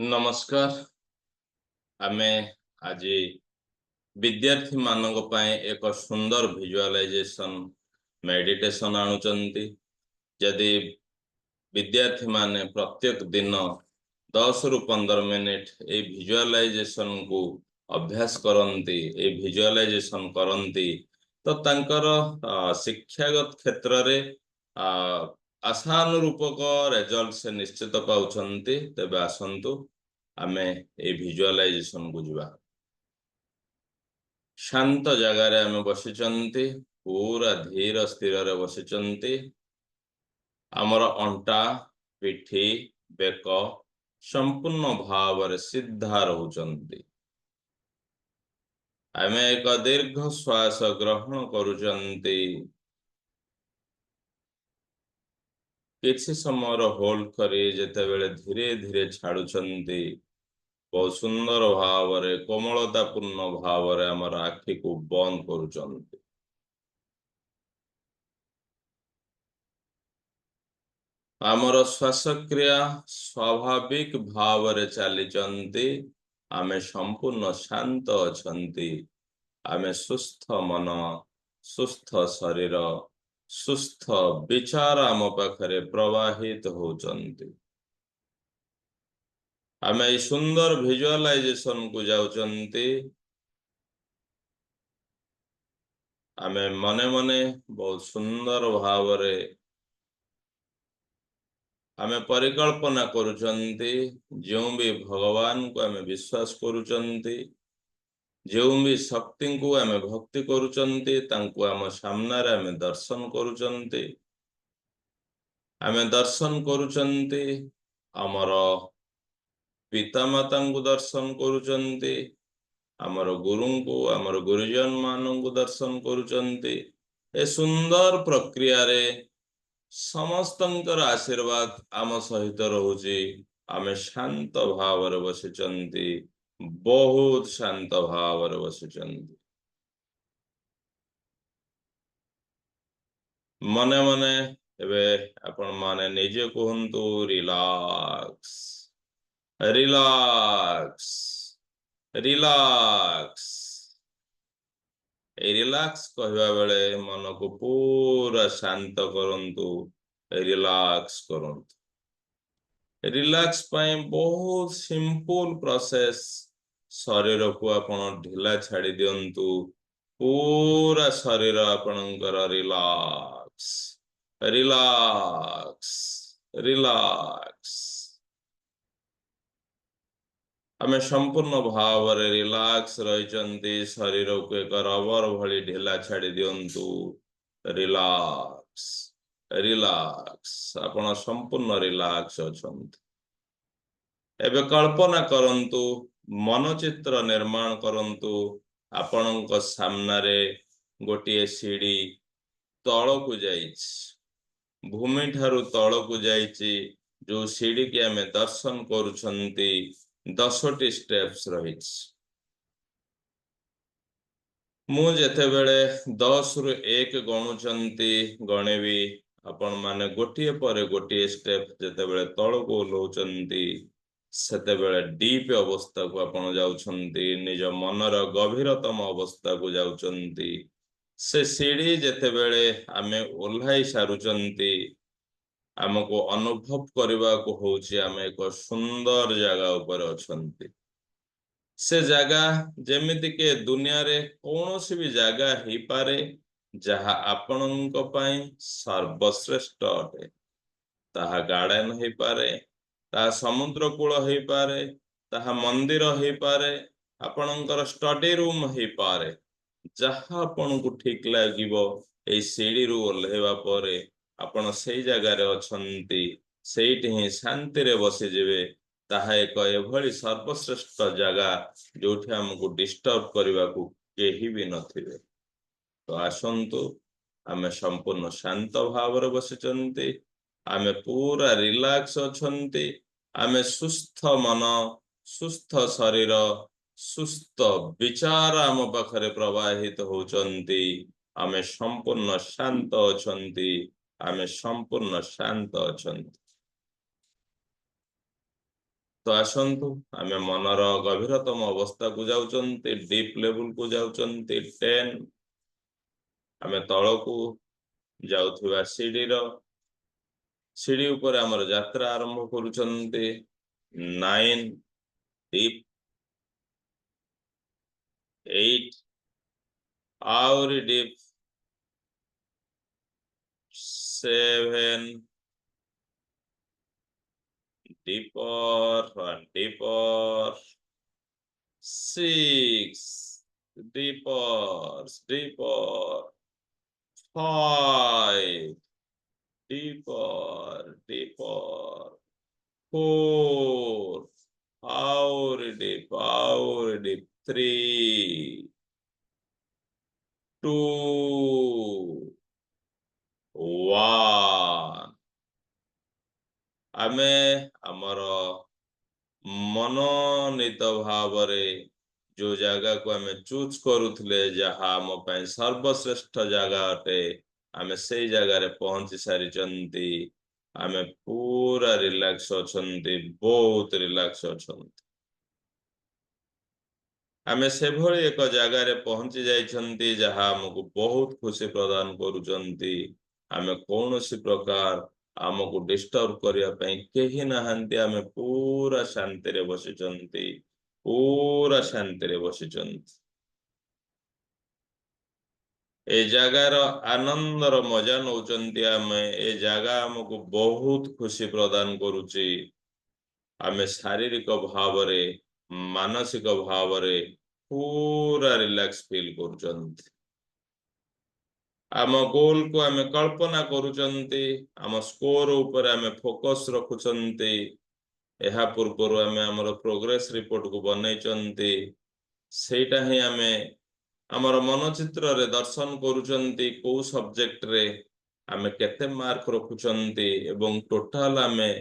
नमस्कार। आमे आज विद्यार्थी मानक पाए एक सुंदर विजुअलाइजेशन मेडिटेशन आणुचंती। यदि विद्यार्थी माने प्रत्येक दिन 10 रु 15 मिनिट ए विजुअलाइजेशन को अभ्यास करंती, ए विजुअलाइजेशन करंती, तो तांकर शिक्षागत क्षेत्र रे आशानुरूपक रिजल्ट से निश्चित पाउछंती। तेबे आसंतु आमे ए विजुअलाइजेशन को जुवा। शांत जगार आमे बसिचंती, पूरा धीर स्थिर रे बसिचंती। आमर अंटा, पिठी, बेक संपूर्ण भाव रे सिद्धा रहउचंती। आमे एक दीर्घ श्वास ग्रहण करूचंती। किछि समय होल्ड करी जेते बेले धीरे धीरे छाड़ुचंती। बहुत सुंदर भाव रे कोमलता पूर्ण भाव रे हमर आखि को बंद करूचंती। आमर श्वासक्रिया स्वाभाविक भाव रे चलीचंती। आमे संपूर्ण शांत अछंती। आमे सुस्थ मन, सुस्थ शरीर, सुस्थ विचार आम पाखरे प्रवाहित होचंती। आमे सुंदर विजुअलाइजेशन को जाउचंती। आमे मने मने बहुत सुंदर भाव रे आमे परिकल्पना करूचंती। जो भी भगवान को आमे विश्वास करूचंती, जो भी शक्ति को आमे भक्ति करूचंती, तांको आम सामने रे आमे दर्शन करूचंती। आमे दर्शन करूचंती हमर पिता माता को दर्शन करूचंती, हमर गुरु को, हमर गुरुजन मानन को दर्शन करूचंती। ए सुंदर प्रक्रिया रे समस्तंकर आशीर्वाद आम सहित रहुची। आमे शांत भाव रे बसिचंती, बहुत शांत भाव रे बसिचंती। मने मने एबे आपण माने निजे कहंतु रिलैक्स, रिलैक्स, रिलैक्स। ए रिलैक्स कहवा बेले मन को पूरा शांत करंतु, रिलैक्स करंतु। रिलैक्स पाए बहुत सिंपल प्रोसेस। शरीर को आपण ढिला छाड़ी दियंतु। पूरा शरीर आपणकर रिलैक्स, रिलैक्स, रिलैक्स। आमे संपूर्ण भाव रे रिलैक्स रहिचंती। शरीर को एक रबर भली ढिला छाड़ी दियंतु। Relax, relax. आपण संपूर्ण रिलैक्स अछंती। एबे कल्पना करंतु, मनचित्र निर्माण करंतु। आपणक सामना रे गोटिए सीढ़ी तल को जाइछि, भूमि ठारू तल को जाइछि। जो सीढ़ी के आमे दर्शन करूछंती, 10टी स्टेप्स रहिछि। मु जेते बेले 10 रु 1 गणुचंती गणेबी, आपण माने गोटिए पर गोटिए स्टेप जेते बेले तल को लोचंती, सेते बेले डीप अवस्था को आपण जाउछंती, निज मनर गभीरतम अवस्था को जाउछंती। से सीढ़ी जेते बेले आमे ओल्हाई सारुचंती, आमको अनुभव करबा को होउची आमे एक सुंदर जगह ऊपर अछंती। से जगह जेमिति के दुनिया रे कौनसी भी जगह ही पारे, जहा आपणक पई सर्वश्रेष्ठ अटे। ताहा गार्डन ही पारे, ताहा समुद्र कूल ही पारे, ताहा मंदिर ही पारे, आपणकर स्टडी रूम ही पारे। जहा आपन को ठीक लागिबो ए सीढ़ी रु ओल्हेबा परे आपण सेई जगह रे अछंती, सेइठी ही शांति रे बसी जेबे। ताहा एक एभली सर्वश्रेष्ठ जगह जोठी हमको डिस्टर्ब करबा को केही भी नथिबे। तो आसंतु आमे संपूर्ण शांत भाव रे बसिचंती। आमे पूरा रिलैक्स अछंती। आमे सुस्थ मन, सुस्थ शरीर, सुस्थ विचार आम पाखरे प्रवाहित होचंती। आमे संपूर्ण शांत अछंती। आमे संपूर्ण शांत अछंती। तो आसंतु आमे मनर गभीरतम अवस्था को जाउचंती डीप लेवल को जाउचंती 10 आमे तळकू जाउथुवा सीढ़ी ऊपर आमर यात्रा आरंभ करूचंती 9 डीप 8 आउरी डीप 7 deeper 6 deeper 5 deeper 4 और deep 3 2 1 आमे हमर मनोनीत भावरे जो जगह को आमे चूज करूथले जहा हम पय सर्वश्रेष्ठ जगह अटे आमे से जगह रे पहुंची सारी चंती आमे पूरा रिलैक्स अछंती बहुत रिलैक्स अछंती आमे से भली एक जगह रे पहुंची जाइछंती जहा हमको बहुत खुशी प्रदान करूचंती आमे कौनसी प्रकार हमको डिस्टर्ब करिया पय केही नाहंती आमे पूरा शांति रे बसिचंती पूरा शांति रे बसिचंती ए जगार आनंदर मजा नौचंती आमे ए जगह हमको बहुत खुशी प्रदान करूची आमे शारीरिक भावरे मानसिक भावरे पूरा रिलैक्स फील करूचंती आम गोल को आमे कल्पना करूचंती आम स्कोर ऊपर आमे फोकस रखुचंती एहा पूर्व आमे हमर प्रोग्रेस रिपोर्ट को बनैचंती सेटा ही आमे हमर मनचित्र रे दर्शन करूचंती को सब्जेक्ट रे आमे केते मार्क रखुचंती एवं टोटल आमे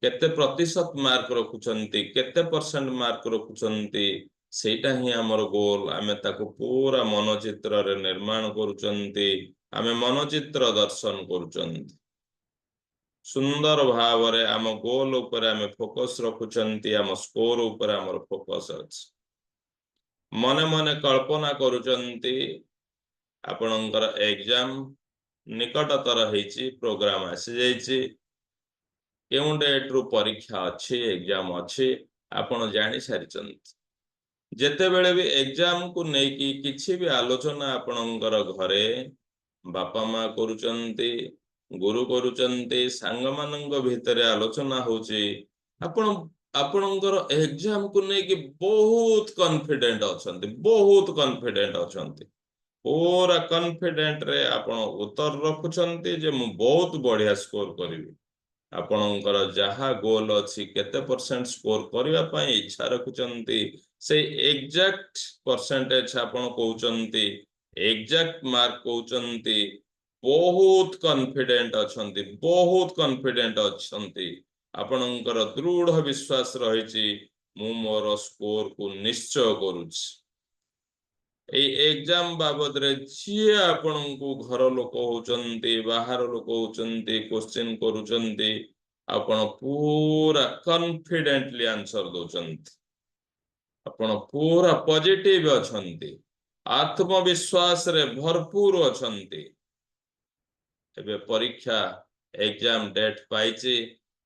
केते प्रतिशत मार्क रखुचंती केते परसेंट मार्क रखुचंती सेटा ही हमर गोल आमे ताको पूरा मनचित्र रे निर्माण करूचंती आमे मनचित्र दर्शन करूचंती सुंदर भावरे आम गोल ऊपर आमे फोकस रखुचंती आम स्कोर ऊपर हमर फोकस अछि मने मने कल्पना करूचंती आपणकर एग्जाम निकटतर हेची प्रोग्राम आसी जाइची केउ डेट रु परीक्षा अछि एग्जाम अछि आपण जानि सारिचंती जेते बेले भी एग्जाम को नेकी किछि भी आलोचना आपणकर घरे बापा माँ करूचंती गुरु करूचंती सांग मानंग भितरे आलोचना होची आपण आपणकर एग्जाम को नेकी बहुत कॉन्फिडेंट अछंती पूरा कॉन्फिडेंट रे आपण उत्तर रखुचंती जे मु बहुत बढ़िया स्कोर करिवि आपणकर जहा गोल अछि केते परसेंट स्कोर करिवा पई इच्छा रखुचंती से एग्जैक्ट परसेंटेज आपण कहउचंती एग्जैक्ट मार्क कहउचंती बहुत कॉन्फिडेंट अछंती आपणकर दृढ़ विश्वास रहिछि मु मोर स्कोर को निश्चय करूछि ए एग्जाम बाबद रे जे आपणको घर लोक होचंती बाहर लोक होचंती क्वेश्चन करूचंती आपण पूरा कॉन्फिडेंटली आंसर दोचंती आपण पूरा पॉजिटिव अछंती आत्मविश्वास रे भरपूर अछंती एबे परीक्षा एग्जाम डेट पाइची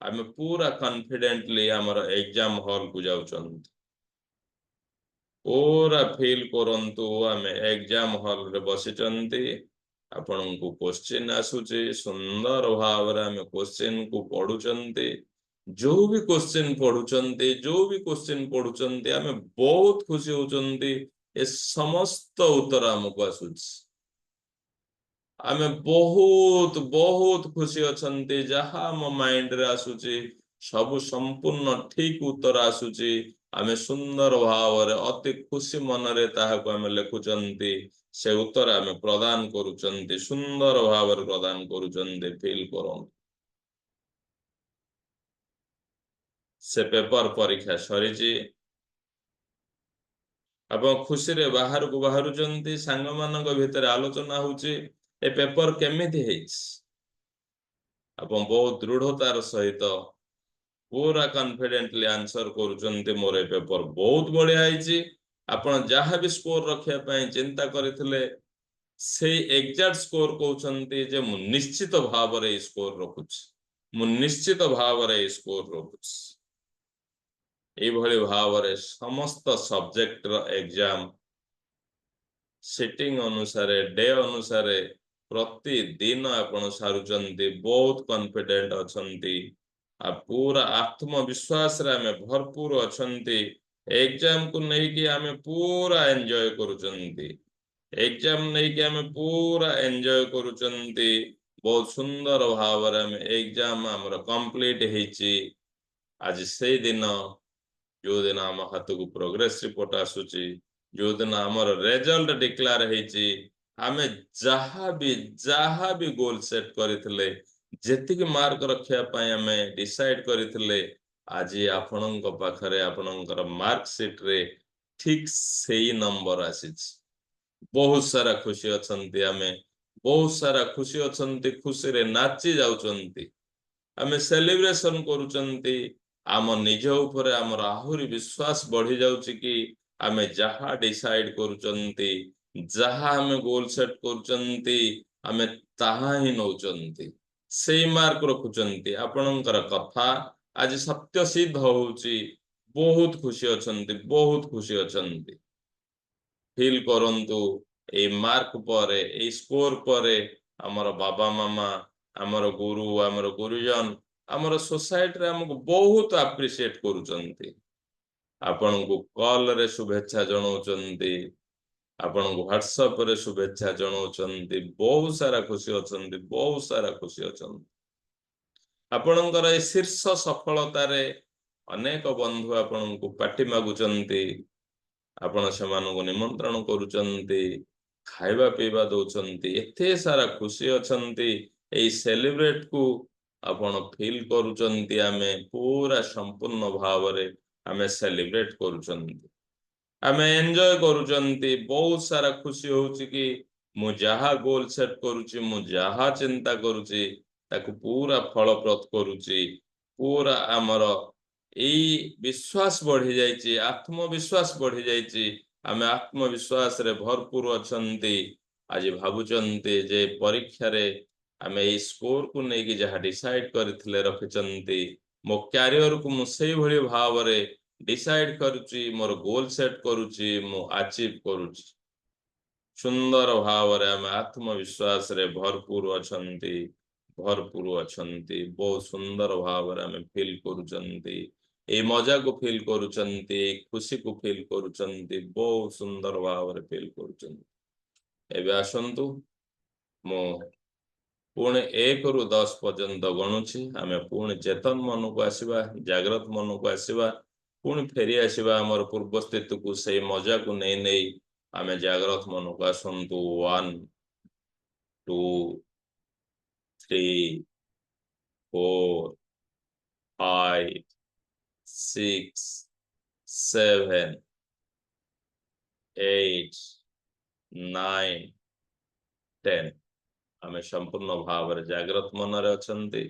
आमे पूरा कॉन्फिडेंटली हमर एग्जाम हॉल को जाउचंती पूरा फील करंतु आमे एग्जाम हॉल रे बसिचंती आपनकु क्वेश्चन आसुची सुंदर भाव रे आमे क्वेश्चन को पढुचंती जो भी क्वेश्चन पढुचंती जो भी क्वेश्चन पढुचंती आमे बहुत खुशी होचंती ए समस्त उत्तर हमको आसुची आमे बहुत खुशी अछंती जहा हम माइंड रे आसुची सब संपूर्ण ठीक उत्तर आसुची आमे सुंदर भाव रे अति खुशी मन रे ताहा को आमे लेखुचंती से उत्तर आमे प्रदान करूचंती सुंदर भाव रे प्रदान करूचंती फील करम से पेपर परीक्षा सरीची आपण खुशी रे बाहर को बाहरुचंती सांग मानक भितर आलोचना होची ए पेपर केमिति हेइछ आपण बहुत दृढ़तार सहित पूरा कॉन्फिडेंटली आंसर करूचंती मोर ए पेपर बहुत बढ़िया आइची आपण जहाँ भी स्कोर रखिया पई चिंता करथिले से एग्जैक्ट स्कोर कहउचंती जे मु निश्चित भाव रे स्कोर रखुछ मु निश्चित भाव रे स्कोर रखुछ ए भली भाव रे समस्त सब्जेक्ट रो एग्जाम सिटिंग अनुसार डे अनुसार प्रतिदिन आपण सारुचंती बहुत कॉन्फिडेंट अछंती आ पूरा आत्मविश्वास रे हमें भरपूर अछंती एग्जाम को नहीं कि हमें पूरा एंजॉय करूचंती एग्जाम नहीं कि हमें पूरा एंजॉय करूचंती बहुत सुंदर भाव रे हमें एग्जाम हमर कंप्लीट हेची आज से दिन जो दिन हम हाथ को प्रोग्रेस रिपोर्ट आसुची जो दिन हमर रिजल्ट डिक्लेयर हेची हमें जहाँ भी गोल सेट करथिले जेतिक मार्क रखिया पई हमें डिसाइड करथिले आज आपणक पाखरे आपणकर मार्क शीट रे ठीक सेही नंबर आसीच बहुत सारा खुशी अछंती हमें बहुत सारा खुशी अछंती खुशी रे नाची जाउचंती हमें सेलिब्रेशन करूचंती आम निज ऊपर आमर आहुरी विश्वास बढ़ी जाउची कि आमे जहाँ डिसाइड करूचंती जहाँ हमें गोल सेट करूचंती आमे ताहा ही नौचंती सेही मार्क रखुचंती आपणकर कथा आज सत्य सिद्ध होउची बहुत खुशी अछंती बहुत खुशी अछंती फील करंतु ए मार्क परे ए स्कोर परे हमर बाबा मामा हमर गुरु हमर गुरुजन हमर सोसाइटी रे हमको बहुत अप्रिशिएट करूचंती आपण को कॉल रे शुभेच्छा जणाउचंती आपण को व्हाट्सएप रे शुभेच्छा जणाउचंती बहुत सारा खुशी अछंती बहुत सारा खुशी अछंती आपणकर ए शीर्ष सफलता रे अनेक बंधु आपण को पार्टी मागुचंती आपण सेମାନଙ୍କୁ निमंत्रण करूचंती खाଇବା पीवा दउचंती एथे सारा खुशी अछंती एई सेलिब्रेट को आपण फील करूचंती आमे पूरा संपूर्ण भाव रे आमे सेलिब्रेट करूचंती आमे एन्जॉय करूचंती बहुत सारा खुशी होउची कि मु जहा गोल सेट करूची मु जहा चिंता करूची ताकू पूरा फलप्रद करूची पूरा हमर एई विश्वास बढ़ी जाइची आत्मविश्वास बढ़ी जाइची आमे आत्मविश्वास रे भरपूर अछंती आज भाबुचंती जे परीक्षा रे आमे एई स्कोर को नै कि जहा डिसाइड करथिले रखिचंती मो कैरियर को मु सेही भली भाव रे डिसाइड करूची मोर गोल सेट करूची मु अचीव करूची सुंदर भाव रे आमे आत्मविश्वास रे भरपूर अछंती बहुत सुंदर भाव रे आमे फील करूचंती ए मजा को फील करूचंती खुशी को फील करूचंती बहुत सुंदर भाव रे फील करूचंती एबे आसंतु मो पुणे 1 रु 10 पर्यंत गणुची आमे पुणे चेतन मन को आसीबा जागृत मन को आसीबा पुणे फेरी आसीबा हमर पूर्व स्थिति को से मजा को नै आमे जागृत मन को आसंतु 1 2 3 4 5 6 7 8 9 10 आमे संपूर्ण भाव रे जागृत मन रे अछंती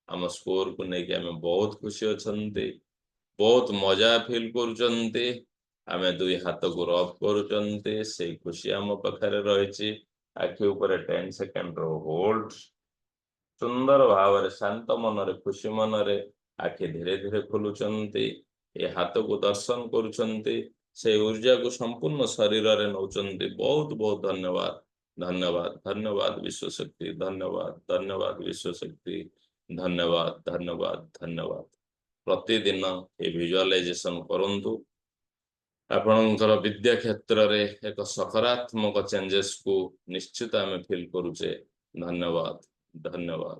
आम स्कोर को नै कि आमे बहुत खुशी अछंती बहुत मजा फील करूचंती आमे दुई हाथ को रब करूचंती से खुशी आम पाखरे रहिची आखि ऊपर 10 सेकंड रो होल्ड सुंदर भाव रे शांत मन रे खुशी मन रे आखि धीरे धीरे खोलुचंती ए हाथ को दर्शन करूचंती से ऊर्जा को संपूर्ण शरीर रे नौचंती बहुत बहुत धन्यवाद धन्यवाद धन्यवाद विश्व शक्ति धन्यवाद धन्यवाद विश्व शक्ति धन्यवाद धन्यवाद धन्यवाद प्रतिदिन ए विजुअलाइजेशन करंतु आपणकर विद्या क्षेत्र रे एक सकारात्मक चेंजेस को निश्चित आमे फील करूचे धन्यवाद धन्यवाद।